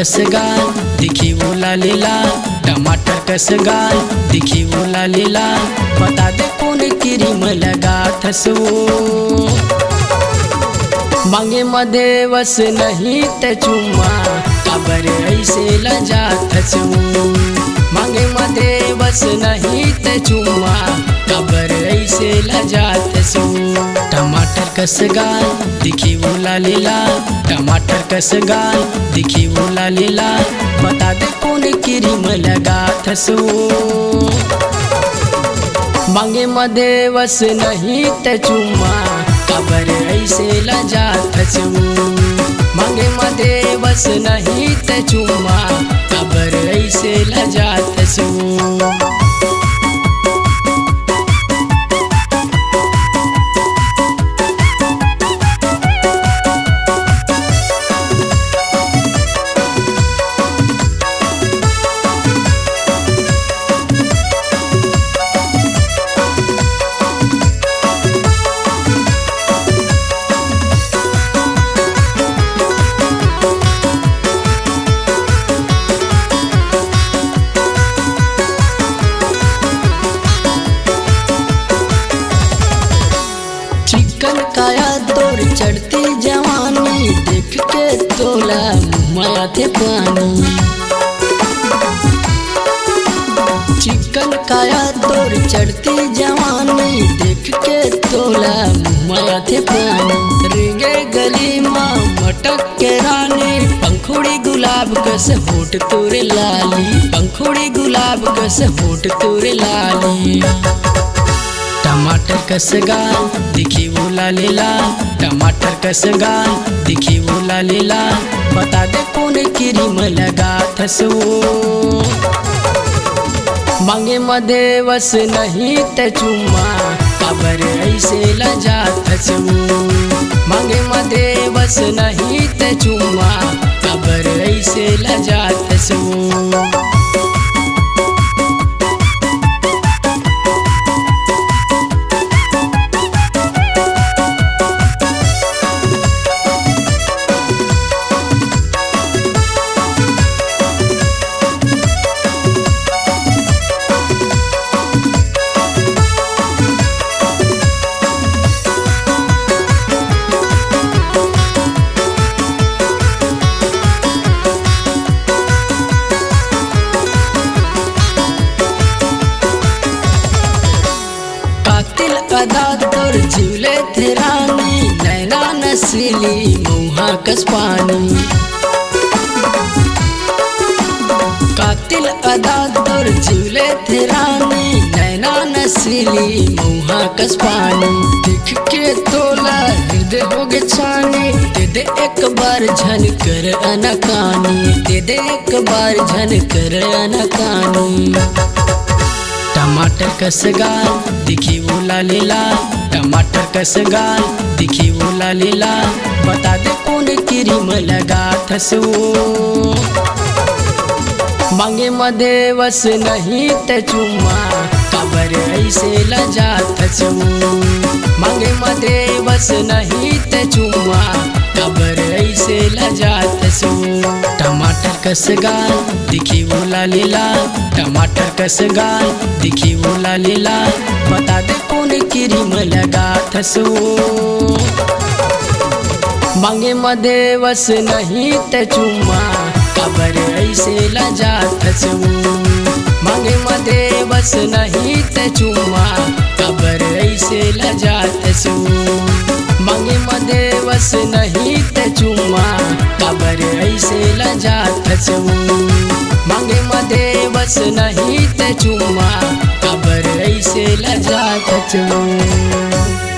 कस गाल दिखी वो लालीला, टमाटर कस गाल दिखी वो लालीला, बता दे कौन क्रीम लगा थस वो। मांगे मध्ये वस नहीं ते चुम्मा, काबर ऐसे लजा थस वो। मांगे मध्ये वस नहीं ते चुम्मा, काबर ऐसे लजा थस वो। टमाटर कस गाल दिखी वो लालीला, टमाटर कस गाल दिखी वो लालीला, बता दे कौन क्रीम लगा थस वो। मांगे मध्ये वस नहीं ते चुम्मा, काबर ऐसे लजा थस वो। मांगे मध्ये वस नहीं ते चुम्मा, काबर ऐसे लजा थस वो। चिकन काया तोर चढ़ती जवानी, देख के तोला मुँह थे पानी। चिकन काया तोर चढ़ती जवानी, देख के तोला मुँह थे पानी। रेंगे गली माँ मटक के रानी, पंखुड़ी गुलाब कस होठ तोरे लाली, पंखुड़ी गुलाब कस होठ तोरे लाली। टमाटर कस गाल दिखी वो लालीला, टमाटर कस गाल दिखी वो लालीला, बता दे कौन क्रीम लगा थस वो। मांगे मध्ये वस नहीं ते चुम्मा, काबर ऐसे लजा थस वो। मांगे मध्ये वस नहीं ते चुम्मा, काबर ऐसे लजा थस वो। अदा तोर झूले थे रानी, नैना नसीली मुँहा कस पानी। कातिल अदा तोर झूले थे रानी, नैना नसीली मुँहा कस पानी। दिख के तोला हृदय हो गे छानी, दे दे एक बार झन कर अनकानी, दे दे एक बार झन कर अनकानी। टमाटर कस गाल दिखी वो लालीला, टमाटर कस गाल दिखी वो लालीला, बता दे कौन क्रीम लगा थस वो। मांगे मध्ये वस नहीं ते चुम्मा, काबर ऐसे लजा थस वो। मांगे मध्ये वस नहीं ते चुम्मा, काबर ऐसे लजा थस वो। टमाटर कस गाल दिखी वो लालीला, टमाटर कस गाल दिखी वो लालीला, बता दे कौन क्रीम लगा थस वो। मांगे मध्ये वस नहीं ते चुम्मा, काबर ऐसे लजा थस वो। मांगे मध्ये वस नहीं ते चुम्मा, काबर ऐसे लजा थस वो। मांगे मध्ये वस नहीं ते चुम्मा, काबर ऐसे लजा थस वो। मांगे मध्ये वस नहीं ते चुम्मा, काबर ऐसे लजा थस वो।